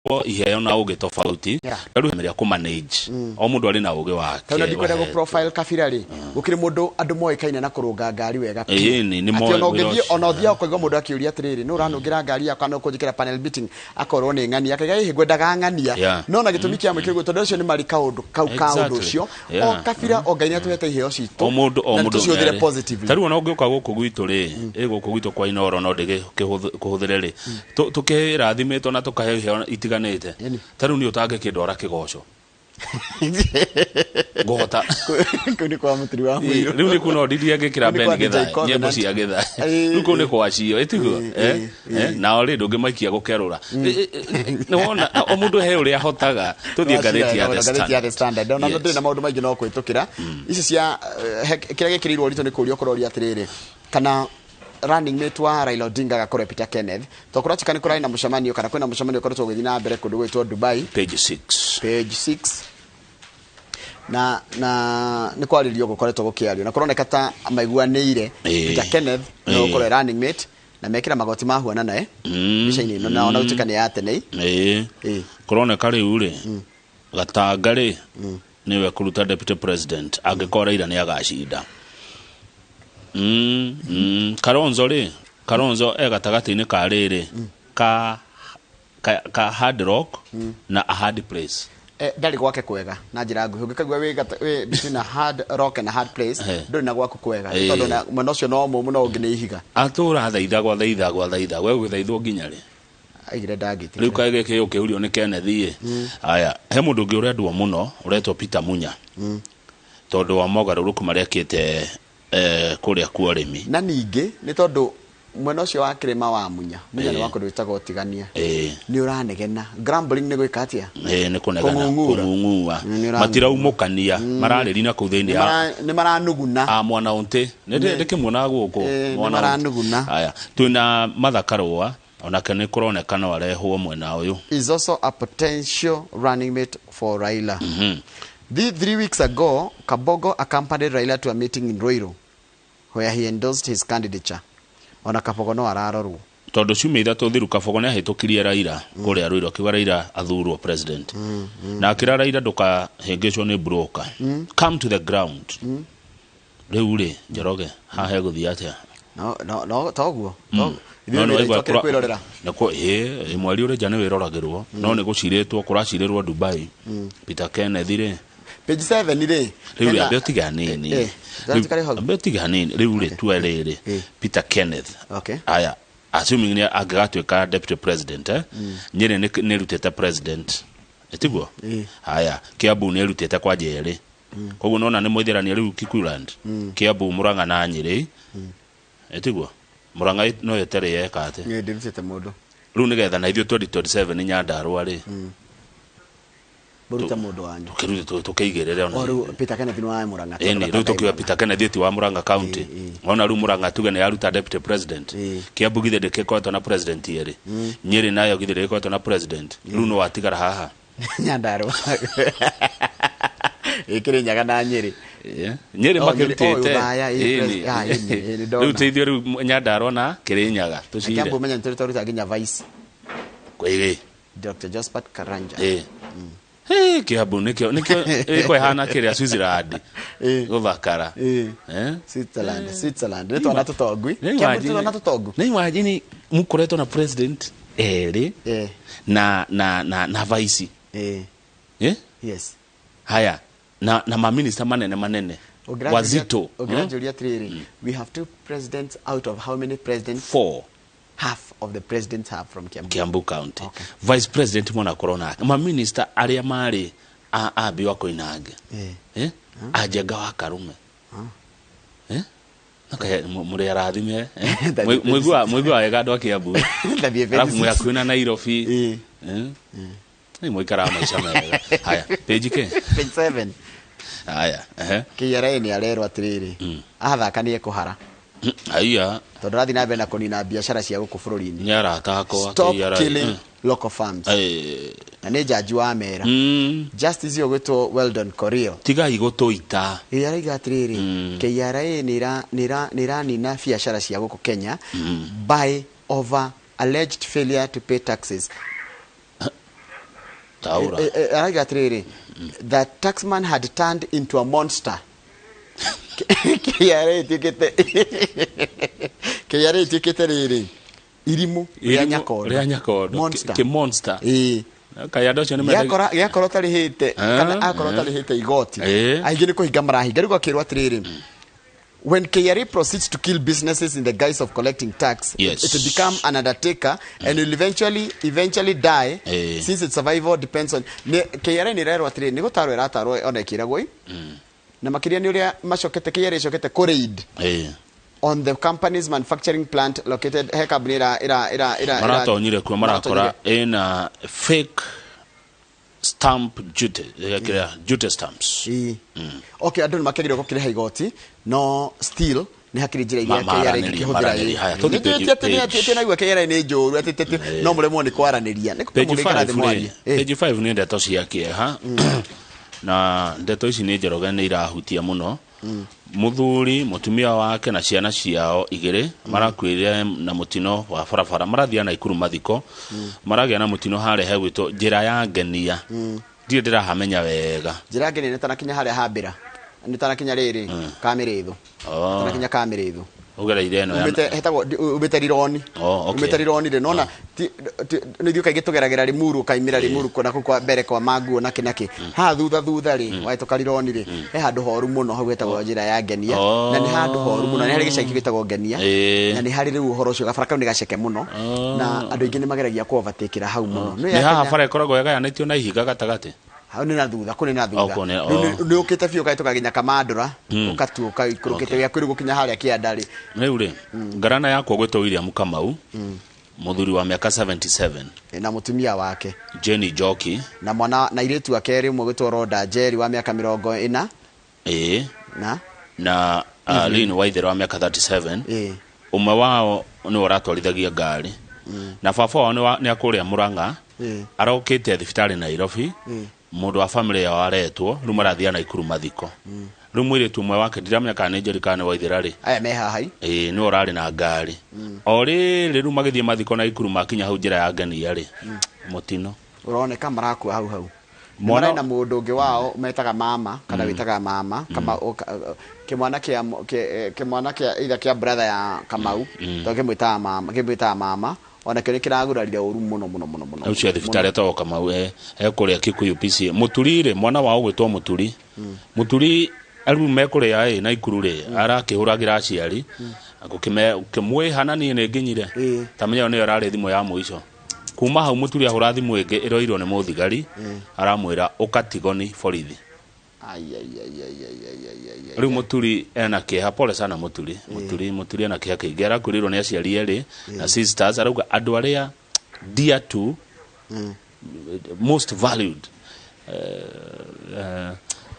wo iheo na uge tofauti rĩu hemeria ku manage o mundu ari na uge wake kana ndikwenda go profile kabira gukiri mundu andu moikaine na kurunga ngari wega ni mo ona thia ukoiga mundu akiuria atiriri no ranungira ngari yakwa no kunjikira panel beating akorwo ni ngani yake gai ngwendaga ngania no na gitumi kia mwikirwo tondu ucio ni mari kaundu kaundu ucio o kabira o ngai ni atuhete iheo citu o mundu tuciuthire positively taru ona ungiuka guku gwitu ri guku gwitu kwa inoro no ndege kuhuthire ri tukirathimitwo na tukahe iheo itiganite taru ni utange kindora kigoco gota kuni kwa mutri wa mwiru riu ni kuno ndiria ngikira ben getha nyembo cia getha riu kuni kwa cio itigo na ori ndungi maikia gukerura wona o mundu he uri ahotaga tuthie ngatheti ya the standard ona ndiri na maundu maingi no kwitukira ici cia kira gikirirwo rito ni kuria kuroria atiriri kana running mate wa Raila Odinga gakorwo Peter Kenneth tokora chikani kurai na mushamanio kana kwina mushamanio korwo tugithi na mbere kundu gwitwo Dubai page 6 na ni kwaririo gukoretwo gukiario na kuroneka ta maiguanĩire Peter Kenneth no ukorwo running mate na mekira magoti mahuana nae bishaini ino na ona utikane ya tene kuroneka riu ri gatanga ri niwe kuruta deputy president angikora ira ni agashinda Kalonzo gatagati-ini ka riri ka hard rock na a hard place ndari gwake kwega na njira nguhi ungikagwa we between a hard rock and a hard place nduri na gwaku kwega tondu na mwena ucio no mumu no ngi ni ihiga atura thaitha we gwithaithwo nginya ri aigire ndangiti riu kaige ke ukiurio ni Kenneth aya he mundu ngi uri andwa muno uretwo Peter Munya tondu wa mogaruruku maria kite kuria kwa rimi na ningi ni tondu mwena ucio wa kirima wa Munya ni wako ndwitaga utigania ni uranegena grumbling ni gwikatia ni kunegana kungungua matira umukania marariri na ku thiini ni maranuguna mwana unti ndikimwona guku mwana maranuguna aya twina mathakarwa onake ni kuronekana warehwo mwena uyu is also a potential running mate for Raila. 3 weeks ago, Kabogo accompanied Raila to a meeting in Ruiru, where he endorsed his candidature. Ona Kabogo no ararorwo. Tondu ciumia ithatu thiru Kabogo ni ahitukirie Raila kuria Ruiru akiuga Raila athurwo president. Na akira Raila ndukahingicwo ni broker. Come to the ground. Riu ri Njoroge hahe guthia atia. No toguo. Nako mweri uri jana wiroragirwo no ni guciritwo kuracirirwo Dubai Peter Kenneth ri page 7 ri riu abetiganini riu ri twelere Peter Kenneth aya assuming ni agatwika deputy president nyere ni rutete president etiguo aya Kiambu ni rutete kwa jeri koguo nona ni mwithirania riu Kikuland Kiambu Murang'a na Nyeri etiguo Murang'a no yetere yeka ate ni ndivite mundu riu nigetha na ithio 2027 Nyandarua ri buruta mundu wanyu kiruto tukiigirire ona riu Peter Kenneth no wa Murang'a riu tukiwa Peter Kenneth wa Murang'a county ona riu Murang'a tuge ni aruta deputy president Kiambu githe ndikekotwo na president yeri Nyeri nayo githe ndikekotwo na president riu no watigara haha Nyandarua ikiri nyaga na Nyeri Nyeri makirutite riu teithio riu Nyandarua na Kirinyaga tucire Kiambu menya nturi nginya vice kwege Dr. Josephat Karanja Kiambu nikyo iko hana kiria Switzerland guthakara Switzerland neto na tutogwi Kiambu na tutogwi ni wajini mukoretwo na president na vice yes haya na ma minister manene wazito we have 2 presidents out of how many presidents 4 half of the presidents have from Kiambu County vice president mwana corona ma minister aria mari abi wako inage ajenga wa Karume nakaya muri arathime mwigwa wega ndo Kiambu alafu mwakwina Nairobi ni mwikara maisha mega haya page 7 haya KRA ni arerwa atiriri athakanie kuhara aya tondu rathi na mbere na kunina biashara cia guku bururi-ini ni aratako KRA local farms na ni jaji wa mera justice yo gwitwo Weldon Korio tigai gutuita araiga atiriri KRA nira nina biashara cia guku Kenya by over alleged failure to pay taxes taura araiga atiriri the taxman had turned into a monster. KRA tikete riri irimu ria nyakondo monster ke monster kayado cyo nime yakora tari hite kana akora tari hite igoti aingi ni kuhinga marahinga rigo akirwa atiriri when KRA proceeds to kill businesses in the guise of collecting tax, it will become an undertaker and will eventually die since its survival depends on KRA ni rero atiri ni gutaro irataro ona ikiragwo na makiria ni uria mashokete KRA shokete koreid on the company's manufacturing plant located hekabnira maratonyire kwa marakora ina fake stamp duty stamps okay adu makagire ko kire haigoti no still ni hakiri jira iria KRA ikihudira tena igwa KRA ni njoru atete no muremo ni kwaraniria ni kumugikana thimwari page 5 ni ndeto ciakie ha na ndeto ici ni njoroge ni irahutia muno muthuri mutumia wake na ciana ciao igire marakwire na mutino wa farafara marathia na ikuru mathiko maragia na mutino hare hegwito njira ya ngenia ndio ndirahamenya wega njira ngenia ni tanakinya hare habira ni tanakinya riri kameretho tanakinya kameretho ugereire no hetagwo ubetarironi ubetarironi de nona ni dio kaigitugeragira rimuru kaimira rimuru kona kwa mbere kwa maguo na kinaki ha thutha ri waito karironi ri he handu horu muno hau hetagwo njira ya ngenia na ni handu horu muno ni hari gicaki gitagwo ngenia na ni hari riu horo cio gabaraka ni gaceke muno na andu ingi ni mageragia ku overtake ra hau muno ni haha bara ikoragwo yagayanitio na ihiga gatagati hau ni na thutha ni ukite fio kaito kaginya kamandura ukatu kaikurukite ya kuri gukinya haria kiandari neure ngarana yako gwetwo William Kamau muthuri wa miaka 77 na mutumia wake Jenny Joki na mwana na iretu wake rimwe gwetwo Roda Jerry wa miaka 40 na Lynn Waithera wa miaka 37 umwe wao ni uratwarithagia ngari na baba wao ni akuria Muranga arokite thibitari Nairobi mundu wa family ya waretwo ru marathia na ikuru mathiko ru mwire tumwe wake ndiramya kana Jerikane Waithera ri aya meha hai ni orari na ngari ori ru magithie mathiko na ikuru makinya hau njira ya ngania ri mutino uroneka maraku hau mwana na mundu ungi wao metaga mama kana witaga mama kama kimwana kia ida kia brother ya Kamau toke mwita mama ona kile kiragurarira uru muno ucio thibitari to Kamau kuria Kikuyu PC muturire mwana wao gwitwo muturi aru mekuria na ikuru ri arakihuragira aciari akukimwe hanani ne nginyire tamenya ni arari thimo ya muico kuma hau muturi ahura thimu ingi iroirwo ni muthigari aramwira ukatigoni borithi riu muturi ena kiha pole sana muturi ena kiha kiingera kurirwo ni aciari eri na sisters arauga andu aria dear to most valued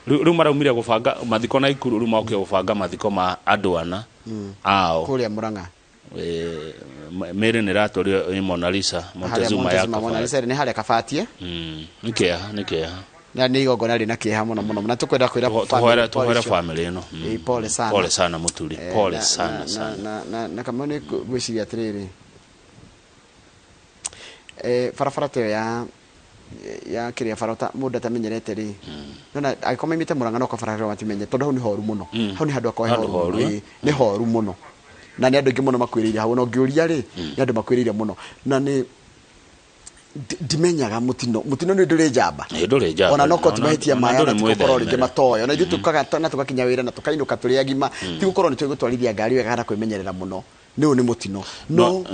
riu maraumire gubanga mathiko na ikuru riu moke gubanga mathiko ma andu ana ao kuria Muranga mere ni ratorio Mona Lisa Montezuma ya Mona Lisa ni hale kafatie nikia na ni igongona rina kiha muno na tukwenda kwira tuhora family no pole sana muturi pole sana na kama ni gwiciria atiriri farafara te ya kiria farota muda tamenyerete ri nona akoma imite Muranga no ko farafara matimenye tondu hau ni horu muno hau ni handu akwa horu ni horu muno na ni andu ingi muno makwiriria hau no ngiuria ri ni andu makwiriria muno na ni dimenyaga mutino ni ndure jamba ona no ko tubahitia maya na tukoro ringe matoyo na ithu tukaga na tugakinya wira na tukainuka turi agima ti gukorwo ni twigutwarithia ngari wega kana kwimenyerera muno ni mutino no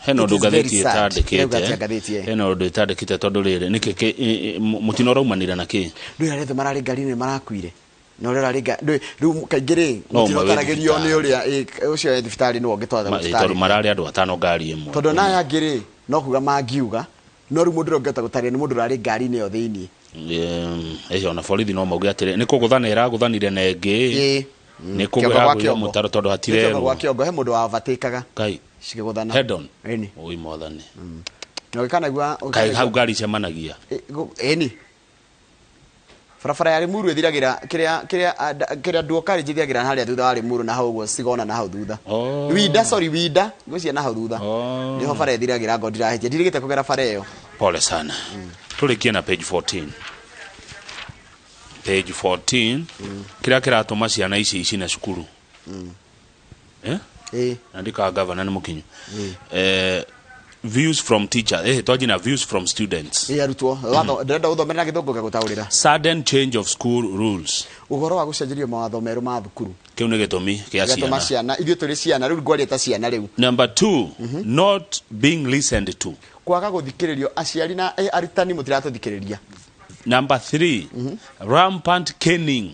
heno ndugatheti itandikite heno ndu itandikite tondu riri niki mutino raumanira na ki ndu yarethe marari ngari ni marakuire no rera riga ndu kaingire mutino taragerio ni uria ucio thibitari ni wongitwatha thibitari tondu marari andu atano ngari imwe tondu na ya ngiri no kuga mangiuga no ru mundu rongeta gutaria ni mundu rari ngari ni yo thiini ejo na borithi no mauge atire ni kuguthana iraguthanire na engi ni kugira gwa mutaro tondu hatire gwa kiongo he mundu wa vatikaga kai cigiguthana head on oi mothani no kana gwa kai hau ngari cemanagia farafara ya Limuru ithiragira kiria duokari jithiagira haria thutha wa Limuru na hau go sigona na hau thutha wida gwicia na hau thutha niho fara ithiragira ngo ndiraheje ndirigite kugera fara iyo pole sana tulikie na page 14 page 14 kila kiratuma ciana ici na cukuru andika governor ni mukinyu views from teachers twajina views from students arutwo ndenda uthomera githungu gagutaurira sudden change of school rules ugoro wa gucenjerio mawatho meru ma thukuru kiu ni gitumi kia ciana ithuĩ tũrĩ ciana rĩu ngwaria ta ciana rĩu. Number 2 not being listened to kwaga guthikĩrĩrio aciari na arutani mũtiratũthikĩrĩria. Number 3 rampant caning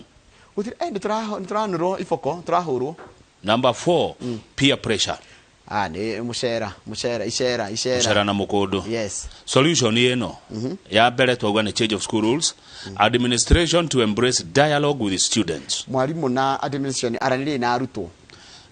nĩ tũranũrwo iboko tũrahũrwo. Number 4 peer pressure nĩ icera na mũkũndũ. Yes. Solution ĩno ya mbere twauga nĩ change of school rules, administration to embrace dialogue with students. Mwarimũ na administration aranĩrie na arutwo.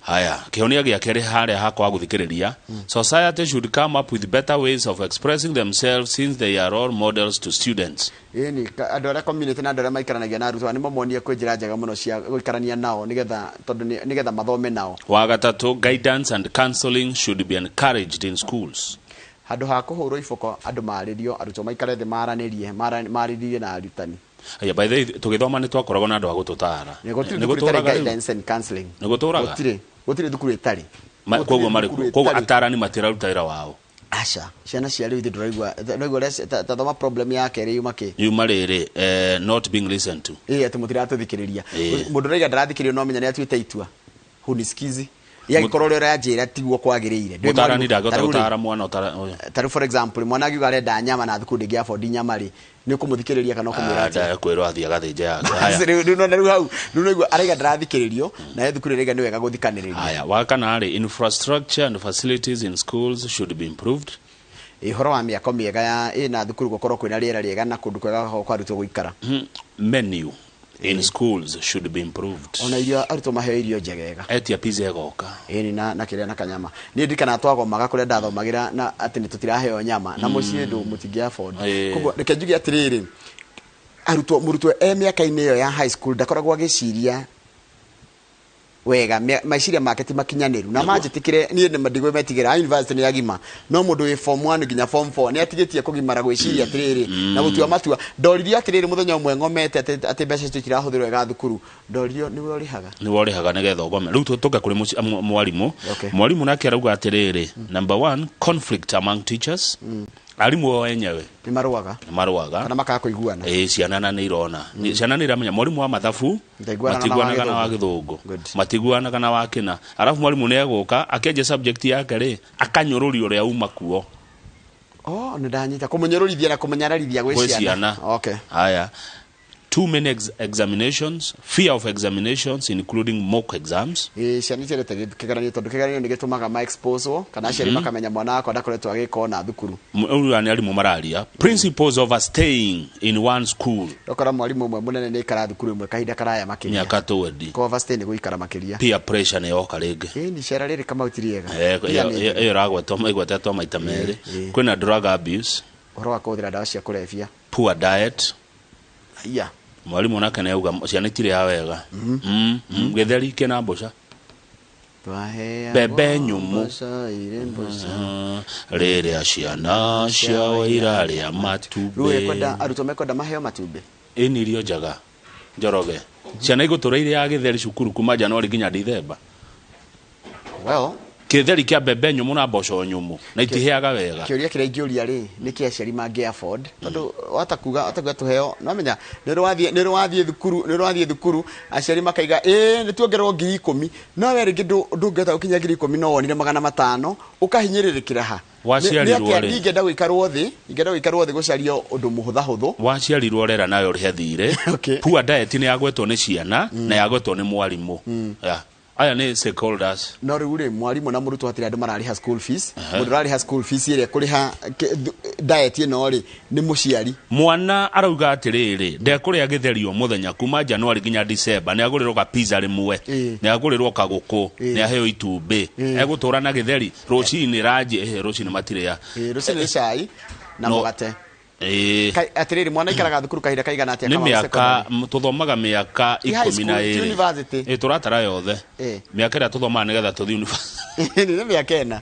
Haya, kĩhonia gĩa kerĩ harĩa hakwa gũthikĩrĩria. Society should come up with better ways of expressing themselves since they are all models to students. Ni andũ arĩa community na andũ arĩa maikaranagia na arutwo nĩ mamonie kwĩ njĩra njega mũno cia gũikarania nao nĩgetha mathome nao. Wa gatatũ, guidance and counseling should be encouraged in schools. Handũ ha kũhũrwo iboko andũ marĩrio arutwo maikare thĩ maranĩrie na arutani. Aya, by the way, tugithoma nĩ twakoragwo na andũ a gũtũtaara. Nĩ gũtũraga guidance and counseling. Nĩ gũtũraga. Gũtirĩ thukuru itarĩ. Koguo atarani matiraruta wĩra wao. Aca ciana cia rĩu ndĩraigua tathoma problem ya kerĩ yuma rĩrĩ not being listened to. Atĩ mũtiratũthikĩrĩria. Mũndũ ũraiga ndarathikĩrĩrio no menya nĩ atuĩte itua. Hunisikizi yagikorwo rĩo ranjĩra tiguo kwagĩrĩire. Mũtarani ndangĩhota gũtaara mwana tarĩ for example mwana akiuga arenda nyama na thukuru ndĩngĩ afford nyama rĩ nĩ kũmũthikĩrĩria kana kũmwĩra atĩ kwĩrwo athiĩ agathĩnje yake. Rĩu hau rĩu araiga ndarathikĩrĩrio na thukuru rĩga nĩ wega gũthikanĩrĩria. Haya, wakana rĩ infrastructure and facilities in schools should be improved. Ihoro wa mĩako mĩega na thukuru gũkorwo kwĩna rĩera rĩega na kũndũ kwega kwa arutwo gũikara. Menu in schools should be improved. Ona irio arutwo maheo irio njegega. Etia pizza egoka. Na kĩrĩa na kanyama. Niĩ ndikana twagomaga kũrĩa ndathomagĩra na atĩ nĩ tũtiraheo nyama na mũciĩ ndũ mũtingĩ afford. Koguo reke njuge atĩrĩrĩ mũrutwo mĩaka-inĩ ĩyo ya high school ndakoragwo agĩciria wega maiciria make ti makinyanĩru na manjĩtĩkĩre niĩ nĩ ndigwe metigĩra university nĩ yagima no mũndũ wĩ form 1 nginya form 4 nĩ atigĩtie kũgimara gwĩciria atĩrĩrĩ na gũtua matua. Ndoririo atĩrĩrĩ mũthenya ũmwe ngomete atĩ mbeca icio itirahũthĩrwo wega thukuru ndoririo nĩwe ũrĩhaga nĩgetha ũgome. Rĩu tũtoka kũrĩ mwarimũ nake arauga atĩrĩrĩ number 1 conflict among teachers. Arimũ o enyewe nĩ marũaga kana makaga kũiguana. Ciana na nĩ irona ciana nĩ iramenya mwarimũ wa mathabu matiguanaga na wa gĩthũngũ matiguanaga na wa kĩna arabu mwarimũ nĩ egũka akĩenja subject yake rĩ akanyũrũria ũrĩa uma kuo. Nĩ ndanyita kũmenyerũrithia na kũmenyararithia gwĩ ciana. Haya, too many examinations, fear of examinations including mock exams. Ciana itirete kĩgeranio tondũ kĩgeranio nĩ gĩtũmaga ma expose kana aciari makamenya mwana wakwa ndakoretwo agĩka na thukuru. Nĩ arimũ mararia principles of staying in one school. Ndokora mwarimũ ũmwe mũnene nĩ ikara thukuru ĩmwe kahinda karaya makĩria. Miaka 20. Overstay nĩ gũikara makĩria. Peer pressure nĩ yoka rĩngĩ. Nĩ cera rĩrĩ kama utiriega. Ĩyo ragwetetwo maita merĩ. Kwĩna drug abuse. Ũhoro wa kũhũthĩra ndawa cia kũrebia. Poor diet. Mwarimũ nake nĩ auga ciana itirĩ ya wega. Gĩtheri kĩna mboca mbembe nyũmũ rĩrĩa ciana ciao irarĩa matumbĩ. Arutwo mekwenda maheo matumbĩ. Nĩ irio njega Njoroge. Ciana igũtũra irĩ ya gĩtheri cukuru kuma Januari nginya Dithemba. Gĩtheri kĩa mbembe nyũmũ na mboco nyũmũ na itiheaga wega. Kĩũria kĩrĩa ingĩũria rĩ nĩ kĩ aciari mangĩ afford tondũ watakuga tuheo no menya nĩ rwathiĩ thukuru aciari makaiga nĩ tuongererwo 10,000 no we rĩngĩ ndũngĩhota gũkinya 10,000 no wonire 500 ũkahinyĩrĩrĩkĩra ha. Waciarirwo rĩ ingĩenda gũikarwo thĩ gũcario ũndũ mũhũthahũthũ. Waciarirwo rera nayo rĩhe thirĩ. Poor diet nĩ yagwetwo nĩ ciana na yagwetwo nĩ mwarimũ. Aya nĩ stakeholders. No rĩu rĩ mwarimũ na mũrutwo hatirĩ andũ mararĩha school fees. Mũndũ ararĩha school fees ĩrĩa kũrĩha diet ĩno rĩ nĩ mũciari. Mwana arauga atĩrĩrĩ ndekũrĩa gĩtherio mũthenya kuma Januari nginya December nĩ agũrĩrwo ka pizza rĩmwe nĩ agũrĩrwo kagũkũ nĩ aheo itumbĩ egũtũra na gĩtheri rũcinĩ rũcinĩ matirĩa rũcinĩ cai na mũgate. Atĩrĩrĩ mwana ikaraga thukuru kahinda kaigana atĩa kama mĩaka tuthomaga mĩaka 12 tũratara yothe mĩaka ĩrĩa tuthomaga nĩgetha tũthiĩ university nĩ mĩaka ĩna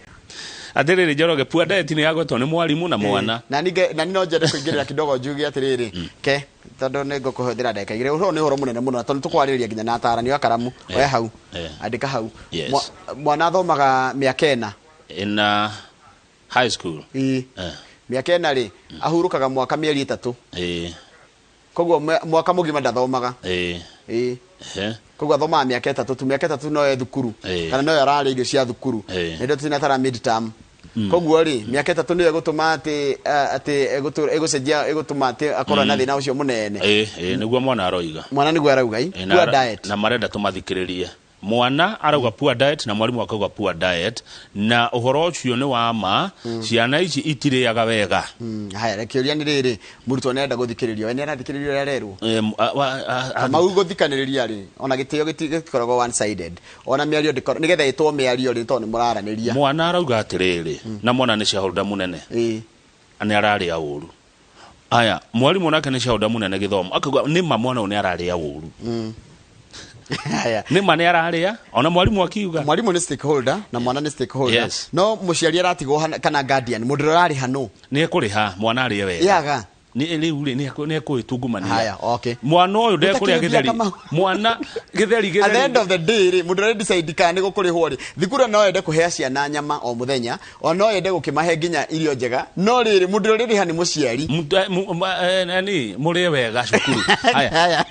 atiriri Njoroge poor diet ni yagwetwo ni mwarimu na mwana na ni no njende kuingirira kidogo njugi atiriri ke tondu ni ngukuhuthira ndeka igire uro ni horo munene muno tondu tukwariria nginya na atarani wa karamu we hau andika hau mwana thomaga miaka 4 in high school miaka 4 ri ahurukaga mwaka mieri 3 koguo mwaka mugima ndathomaga koguo athoma miaka 3 tu miaka 3 no thukuru kana no arari irio cia thukuru ndio tunatara mid term koguo ri miaka 3 niyo gutuma ati egucenjia egutuma ati akorwo na thina ucio munene niguo mwana aroiga mwana niguo arauga poor diet na marenda tumathikiririe mwana arauga poor diet na mwarimu akauga poor diet na uhoro ucio ni wa ma ciana ici itiriaga wega haya rekiuria ni riri murutwo nenda guthikiririo we ni arathikiririo ria rerwo mau guthikaniriria ri ona gitio gitikoragwo one sided ona miario nigetha itwo miario ri to ni muraraniria mwana arauga atiriri na mwana ni shareholder munene ani araria uru aya mwarimu nake ni shareholder munene githomo akauga ni mwana ni araria uru haya ni mane araria ona mwarimu akiuga mwarimu ni stakeholder na mwana ni stakeholder no muciari aratigwo kana guardian mundu arari hano ni ekuriha mwana ari we yaga ni eliuri ni ekuyitungumania haya okay mwana uyu ndekuria githeri mwana githeri at the end of the day ri mundu decide kana ni gukurihwo ri thikuru no yende kuhea ciana nyama o muthenya o no yende gukimahe nginya irio njega no riri mundu riri hani muciari nani muri wega cukuru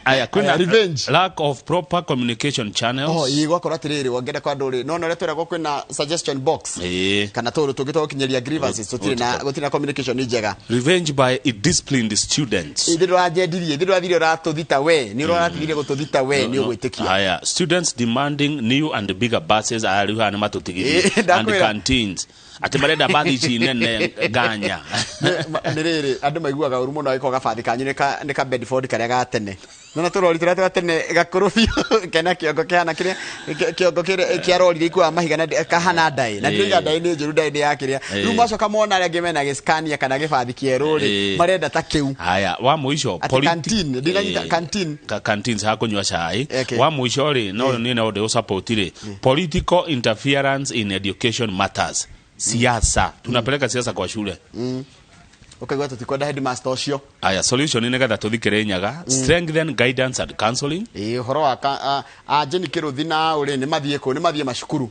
haya kuna revenge lack of proper communication channels igwakora atiriri wongenda kwa nduri no no retwera kwina suggestion box kana toro tugito kinyeria grievances tutire na communication njega revenge by disciplined students idiro ajedirie idiro athire ratuthita we ni roratigire gututhita we ni ugwitikia haya students demanding new and bigger buses ariha na matutigiri and canteens ati marenda bathi ici nene ganya niriri andu maiguaga uru muno iko gabathi kanyu ni ka Bedford karia ga tene nona turori turata tene gakurufio kena kiongo kiana kire kiongo kire kiarori ikwa mahiga na kahana dai na ndiga dai ni njuru dai ni yakiria ru macoka mona aria ngimena giskania kana gibathi kieruri marenda ta kiu haya wa muico canteen ndiga canteen canteens ha kunywa chai wa muico ri no ni na ode support ri political interference in education matters siasa tunapeleka siasa kwa shule ukagwa tutikwenda headmaster ucio aya solution ni getha tuthikire nyaga strengthen guidance and counseling horo aka ajeni kiruthi na uri ni mathie mashukuru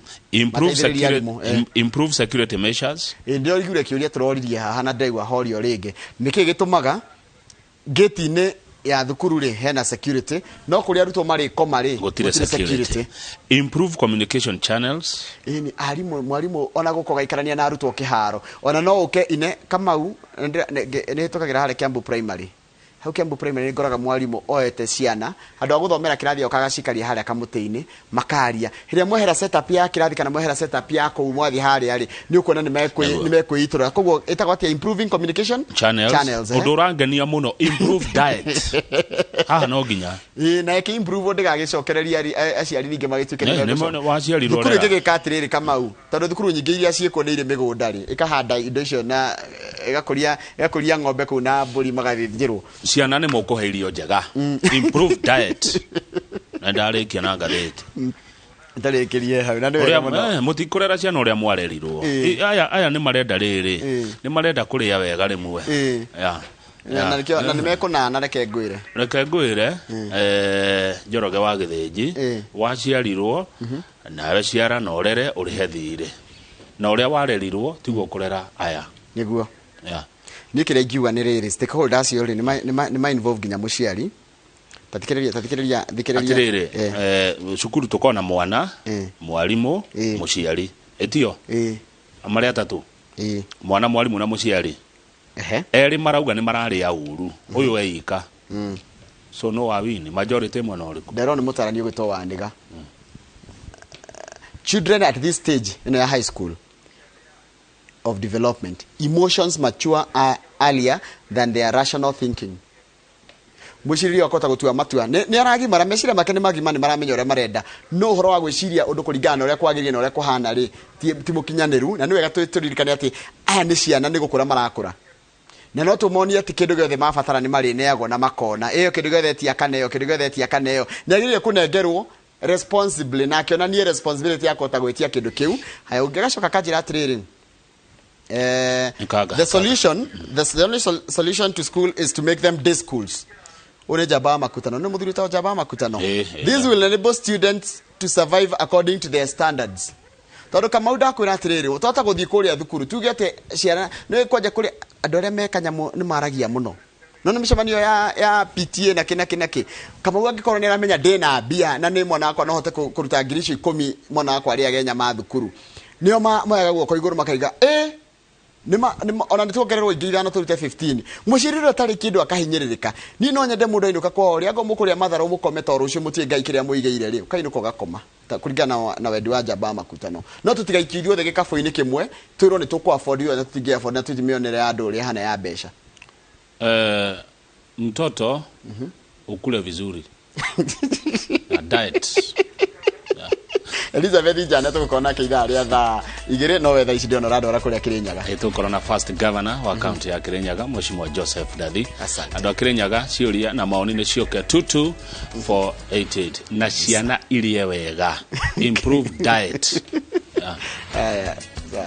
improve security measures ndio igure kiuria turoririe haha na ndaigwa horio ringi niki gitumaga gate ni ya thukuru ri hena security no kuri arutwo mari komari gutire security improve communication channels ni mwarimu ona guko gaikarania na arutwo kiharo ona no uke ine kamau ni tukagira hare Kiambu primary hau Kiambu primary ni ngoraga mwarimu oete ciana andu aguthomera kirathi okaga cikaria hare kamuteini makaria hiria mwehera setup ya kirathi kana mwehera setup ya ko mwathi hare ari ni ukuona ni mekwiitura koguo itagwatia improving communication channels udurangania muno improve diet haha no ginya na eke improve ndigagicokereria aciari ninge magituike ni waciari rore thukuru ngigikatiriri kamau tondu thukuru nyingi iria cieko ni ire migundari ikahanda indo icio na igakuria ng'ombe ku na mburi magathithirwo ciana ni mukuheirio njega improve diet na ndarikia na ngatheti ndarikirie hau na ndio mutikurera ciana uria mwarerirwo aya ni marenda riri ni marenda kuria wega rimwe na nimekuna na reke ngwire Njoroge wa Githĩnji waciarirwo nawe ciara na urere urihe thire na uria warerirwo tiguo kurera aya niguo nikire ngiuga ni riri stakeholders yori ni involve ginya muciari tathikiriria cukuru tukona mwana mwarimu muciari etio amari atatu mwana mwarimu na muciari eri marauga ni mararia uru uyu weika so no wawini majority mwana uriku ndero ni mutarani ugito waniga children at this stage in a high school of development emotions mature earlier than their rational thinking mushiriri akota gutua matua ni aragimara meciria make ni magima ni maramenya ore marenda no horo wa gwiciria undu kuringana ore kwagirie na ore kuhana ri ti mukinyaniru na ni wega turirikane ati aya ni ciana ni gukura marakura na no tumonie ati kindu giothe mabatara ni mari neago na makona iyo kindu giothe ti akaneyo kindu giothe ti akaneyo ni agirie kunengerwo responsibly na kiona ni responsibility yako ta gwetia kindu kiu haya ungegacoka kanjira atiriri the only solution to school is to make them day schools. One jaba makutano no muthuri ta jaba makutano. This will enable students to survive according to their standards. Tondu kama uda kwira atiriri utota guthii kuria thukuru tuge ate ciana ni kwaja kuri andu aria mekanyamu ni maragia muno no ni micemanio ya PTA na kinaki kama wangikorwo ni aramenya ndina bia na ni mwana wakwa no hote kuruta ngirici 10 mwana wakwa aria agenya ma thukuru nio moyaga guoko iguru makaiga nima ona nituongererwo ingira no turute 15 muciriro tari kindu akahinyiririka ni no nyende mundu ainuka kwa ori ago mukuria matharo mukome to rucio mutie ngai kiria muigeire ri kainuka gakoma kuringana na wendi wa jaba makutano no tutigaikirio the gikafu-ini kimwe twirwo ni tukwa afford yo na tutingi afford na tutimionere andu uri hana ya besha mtoto ukule vizuri na diet Elizabeth jana tukona kiga ria tha igire no wetha ici ndio rado rakuria Kirinyaga tukona first governor wa county ya Kirinyaga Mheshimiwa Joseph Dathi andu Kirinyaga ciuria na maoni ni cioke 22488 na ciana irie wega improve diet sawa